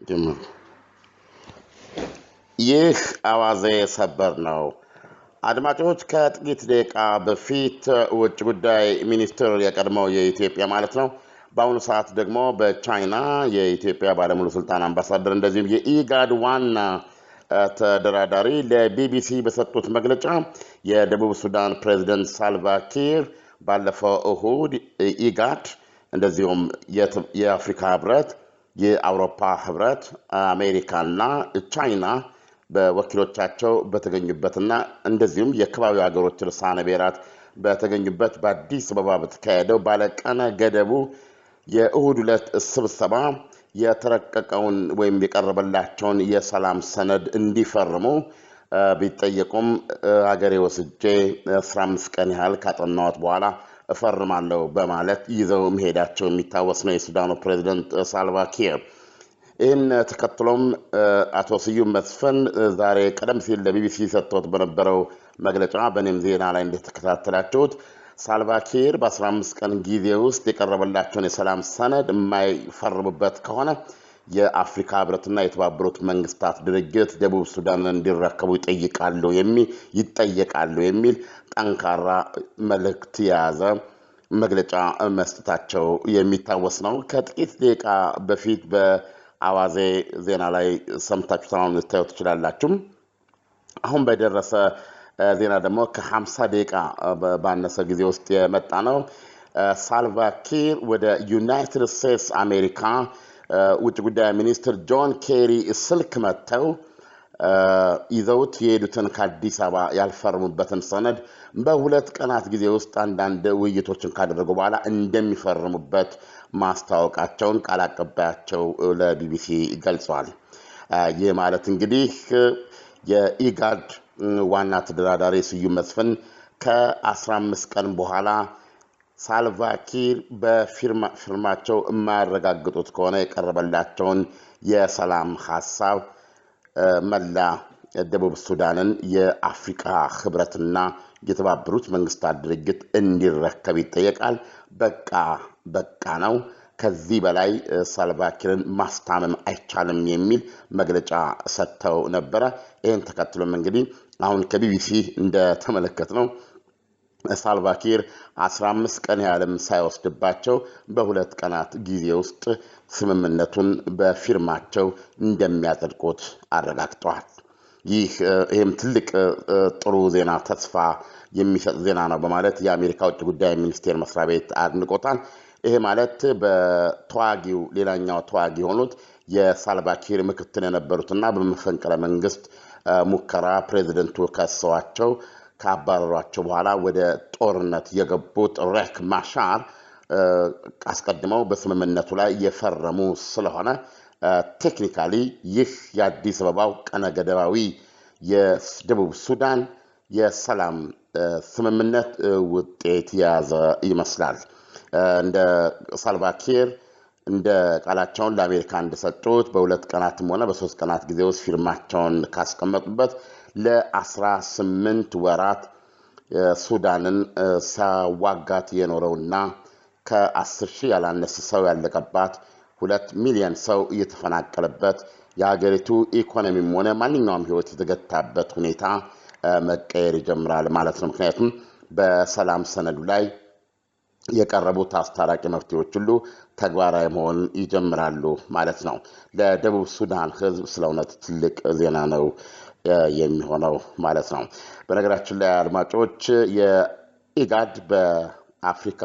ጀምር። ይህ አዋዜ ሰበር ነው። አድማጮች ከጥቂት ደቂቃ በፊት ውጭ ጉዳይ ሚኒስትር የቀድሞው የኢትዮጵያ ማለት ነው በአሁኑ ሰዓት ደግሞ በቻይና የኢትዮጵያ ባለሙሉ ስልጣን አምባሳደር እንደዚሁም የኢጋድ ዋና ተደራዳሪ ለቢቢሲ በሰጡት መግለጫ የደቡብ ሱዳን ፕሬዝደንት ሳልቫኪር ባለፈው እሁድ ኢጋድ እንደዚሁም የአፍሪካ ህብረት፣ የአውሮፓ ህብረት፣ አሜሪካና ቻይና በወኪሎቻቸው በተገኙበትና እንደዚሁም የአካባቢ ሀገሮች ርዕሳነ ብሔራት በተገኙበት በአዲስ አበባ በተካሄደው ባለቀነ ገደቡ የእሁድ ዕለት ስብሰባ የተረቀቀውን ወይም የቀረበላቸውን የሰላም ሰነድ እንዲፈርሙ ቢጠየቁም ሀገሬ ወስጄ 15 ቀን ያህል ካጠናሁት በኋላ እፈርማለሁ በማለት ይዘው መሄዳቸው የሚታወስ ነው የሱዳኑ ፕሬዝዳንት ሳልቫኪር። ይህን ተከትሎም አቶ ስዩም መስፍን ዛሬ ቀደም ሲል ለቢቢሲ ሰጥቶት በነበረው መግለጫ በእኔም ዜና ላይ እንደተከታተላችሁት ሳልቫኪር በ15 ቀን ጊዜ ውስጥ የቀረበላቸውን የሰላም ሰነድ የማይፈርሙበት ከሆነ የአፍሪካ ህብረትና የተባበሩት መንግስታት ድርጅት ደቡብ ሱዳንን እንዲረከቡ ይጠየቃሉ የሚል ጠንካራ መልእክት የያዘ መግለጫ መስጠታቸው የሚታወስ ነው። ከጥቂት ደቂቃ በፊት በአዋዜ ዜና ላይ ሰምታችሁ ተማም ልታዩ ትችላላችሁ። አሁን በደረሰ ዜና ደግሞ ከ50 ደቂቃ ባነሰ ጊዜ ውስጥ የመጣ ነው። ሳልቫኪር ወደ ዩናይትድ ስቴትስ አሜሪካ ውጭ ጉዳይ ሚኒስትር ጆን ኬሪ ስልክ መጥተው ይዘውት የሄዱትን ከአዲስ አበባ ያልፈርሙበትን ሰነድ በሁለት ቀናት ጊዜ ውስጥ አንዳንድ ውይይቶችን ካደረጉ በኋላ እንደሚፈርሙበት ማስታወቃቸውን ቃል አቀባያቸው ለቢቢሲ ገልጸዋል። ይህ ማለት እንግዲህ የኢጋድ ዋና ተደራዳሪ ስዩም መስፍን ከ15 ቀን በኋላ ሳልቫኪር በፊርማቸው የማያረጋግጡት ከሆነ የቀረበላቸውን የሰላም ሀሳብ መላ ደቡብ ሱዳንን የአፍሪካ ህብረትና የተባበሩት መንግስታት ድርጅት እንዲረከብ ይጠየቃል። በቃ ነው። ከዚህ በላይ ሳልቫኪርን ማስታመም አይቻልም የሚል መግለጫ ሰጥተው ነበረ። ይህን ተከትሎም እንግዲህ አሁን ከቢቢሲ እንደተመለከትነው ሳልቫኪር 15 ቀን ያህልም ሳይወስድባቸው በሁለት ቀናት ጊዜ ውስጥ ስምምነቱን በፊርማቸው እንደሚያጸድቁት አረጋግጠዋል። ይህም ትልቅ ጥሩ ዜና፣ ተስፋ የሚሰጥ ዜና ነው በማለት የአሜሪካ ውጭ ጉዳይ ሚኒስቴር መስሪያ ቤት አድንቆታል። ይሄ ማለት በተዋጊው ሌላኛው ተዋጊ የሆኑት የሳልቫኪር ምክትል የነበሩትና በመፈንቅለ መንግስት ሙከራ ፕሬዚደንቱ ከሰዋቸው ካባረሯቸው በኋላ ወደ ጦርነት የገቡት ሬክ ማሻር አስቀድመው በስምምነቱ ላይ የፈረሙ ስለሆነ ቴክኒካሊ ይህ የአዲስ አበባው ቀነ ገደባዊ የደቡብ ሱዳን የሰላም ስምምነት ውጤት የያዘ ይመስላል። እንደ ሳልቫኪር እንደ ቃላቸውን ለአሜሪካ እንደሰጡት በሁለት ቀናትም ሆነ በሶስት ቀናት ጊዜ ውስጥ ፊርማቸውን ካስቀመጡበት ለ18 ወራት ሱዳንን ሲያዋጋት የኖረውና ከ10 ሺህ ያላነሰ ሰው ያለቀባት 2 ሚሊዮን ሰው እየተፈናቀለበት የሀገሪቱ ኢኮኖሚም ሆነ ማንኛውም ህይወት የተገታበት ሁኔታ መቀየር ይጀምራል ማለት ነው። ምክንያቱም በሰላም ሰነዱ ላይ የቀረቡት አስታራቂ መፍትሄዎች ሁሉ ተግባራዊ መሆን ይጀምራሉ ማለት ነው። ለደቡብ ሱዳን ህዝብ ስለ እውነት ትልቅ ዜና ነው የሚሆነው ማለት ነው። በነገራችን ላይ አድማጮች የኢጋድ በአፍሪካ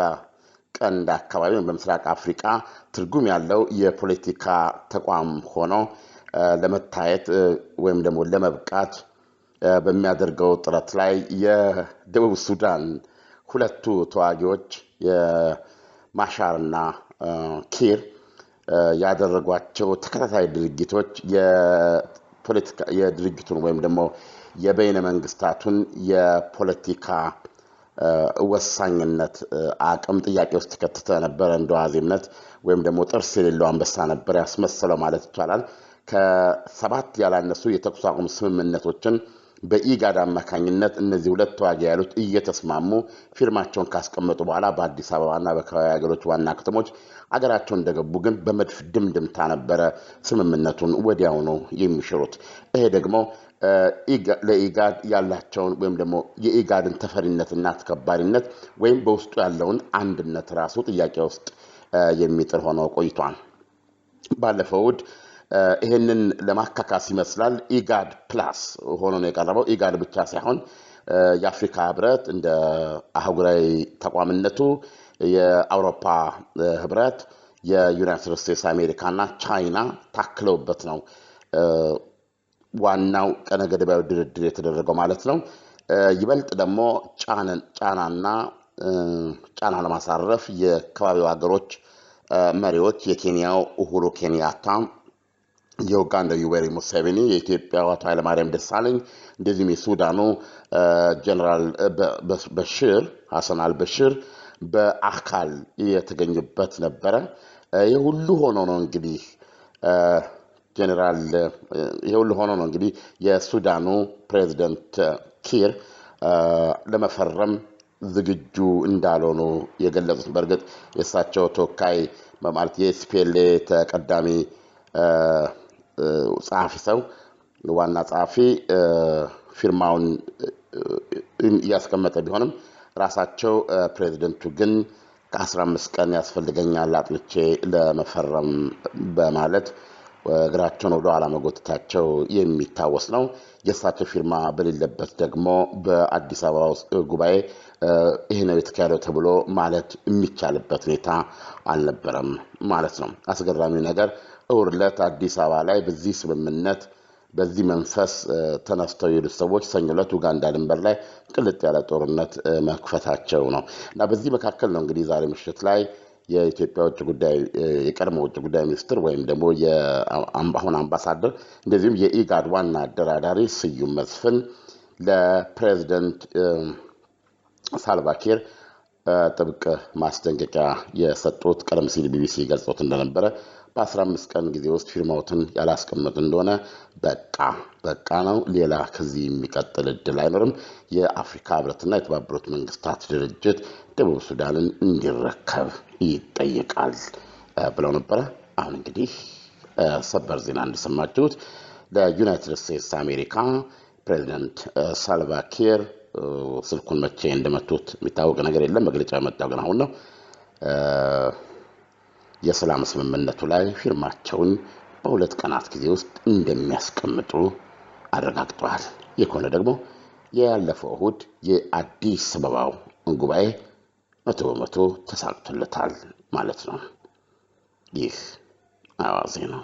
ቀንድ አካባቢ በምስራቅ አፍሪካ ትርጉም ያለው የፖለቲካ ተቋም ሆኖ ለመታየት ወይም ደግሞ ለመብቃት በሚያደርገው ጥረት ላይ የደቡብ ሱዳን ሁለቱ ተዋጊዎች የማሻርና ኪር ያደረጓቸው ተከታታይ ድርጊቶች የድርጅቱን ወይም ደግሞ የበይነ መንግስታቱን የፖለቲካ ወሳኝነት አቅም ጥያቄ ውስጥ ከተተ ነበር። እንደዋዚምነት ወይም ደግሞ ጥርስ የሌለው አንበሳ ነበር ያስመሰለው ማለት ይቻላል። ከ7 ያላነሱ የተኩስ አቁም ስምምነቶችን በኢጋድ አማካኝነት እነዚህ ሁለት ተዋጊ ኃይሎች እየተስማሙ ፊርማቸውን ካስቀመጡ በኋላ በአዲስ አበባና በአካባቢ ሀገሮች ዋና ከተሞች አገራቸውን እንደገቡ ግን በመድፍ ድምድምታ ነበረ ስምምነቱን ወዲያውኑ የሚሽሩት። ይሄ ደግሞ ለኢጋድ ያላቸውን ወይም ደግሞ የኢጋድን ተፈሪነትና ተከባሪነት ወይም በውስጡ ያለውን አንድነት ራሱ ጥያቄ ውስጥ የሚጥል ሆኖ ቆይቷል። ባለፈው እሑድ ይህንን ለማካካስ ይመስላል ኢጋድ ፕላስ ሆኖ ነው የቀረበው። ኢጋድ ብቻ ሳይሆን የአፍሪካ ህብረት እንደ አህጉራዊ ተቋምነቱ የአውሮፓ ህብረት፣ የዩናይትድ ስቴትስ አሜሪካና ቻይና ታክለውበት ነው ዋናው ቀነ ገደባዊ ድርድር የተደረገው ማለት ነው። ይበልጥ ደግሞ ጫና ለማሳረፍ የአካባቢው ሀገሮች መሪዎች የኬንያው ኡሁሩ ኬንያታ፣ የኡጋንዳው ዩዌሪ ሙሴቬኒ፣ የኢትዮጵያው አቶ ኃይለማርያም ደሳለኝ እንደዚሁም የሱዳኑ ጀነራል ሐሰን አልበሽር በአካል የተገኙበት ነበረ። ይህ ሁሉ ሆኖ ነው እንግዲህ የሱዳኑ ፕሬዝዳንት ኪር ለመፈረም ዝግጁ እንዳልሆኑ የገለጹት። በእርግጥ የእሳቸው ተወካይ ማለት የኤስፒኤልኤ ተቀዳሚ ጸሐፊ ሰው ዋና ጸሐፊ ፊርማውን ያስቀመጠ ቢሆንም ራሳቸው ፕሬዝዳንቱ ግን ከ15 ቀን ያስፈልገኛል አጥልቼ ለመፈረም በማለት እግራቸውን ወደ ኋላ መጎተታቸው የሚታወስ ነው። የእሳቸው ፊርማ በሌለበት ደግሞ በአዲስ አበባ ውስጥ ጉባኤ ይህ ነው የተካሄደው ተብሎ ማለት የሚቻልበት ሁኔታ አልነበረም ማለት ነው። አስገራሚው ነገር እሑድ ዕለት አዲስ አበባ ላይ በዚህ ስምምነት በዚህ መንፈስ ተነስተው የሄዱት ሰዎች ሰኞ ዕለት ኡጋንዳ ድንበር ላይ ቅልጥ ያለ ጦርነት መክፈታቸው ነው እና በዚህ መካከል ነው እንግዲህ ዛሬ ምሽት ላይ የኢትዮጵያ ውጭ ጉዳይ የቀድሞ ውጭ ጉዳይ ሚኒስትር ወይም ደግሞ የአሁን አምባሳደር እንደዚሁም የኢጋድ ዋና አደራዳሪ ስዩም መስፍን ለፕሬዝዳንት ሳልቫኪር ጥብቅ ማስጠንቀቂያ የሰጡት ቀደም ሲል ቢቢሲ ገልጾት እንደነበረ በ15 ቀን ጊዜ ውስጥ ፊርማዎትን ያላስቀመጡ እንደሆነ በቃ ነው፣ ሌላ ከዚህ የሚቀጥል እድል አይኖርም፣ የአፍሪካ ህብረትና የተባበሩት መንግስታት ድርጅት ደቡብ ሱዳንን እንዲረከብ ይጠይቃል ብለው ነበረ። አሁን እንግዲህ ሰበር ዜና እንደሰማችሁት ለዩናይትድ ስቴትስ አሜሪካ ፕሬዚደንት ሳልቫኪር ስልኩን መቼ እንደመቱት የሚታወቅ ነገር የለም። መግለጫ የመጣው ግን አሁን ነው። የሰላም ስምምነቱ ላይ ፊርማቸውን በሁለት ቀናት ጊዜ ውስጥ እንደሚያስቀምጡ አረጋግጠዋል። ይህ ከሆነ ደግሞ ያለፈው እሑድ የአዲስ አበባው ጉባኤ 100% ተሳክቶለታል ማለት ነው። ይህ አዋዜ ነው።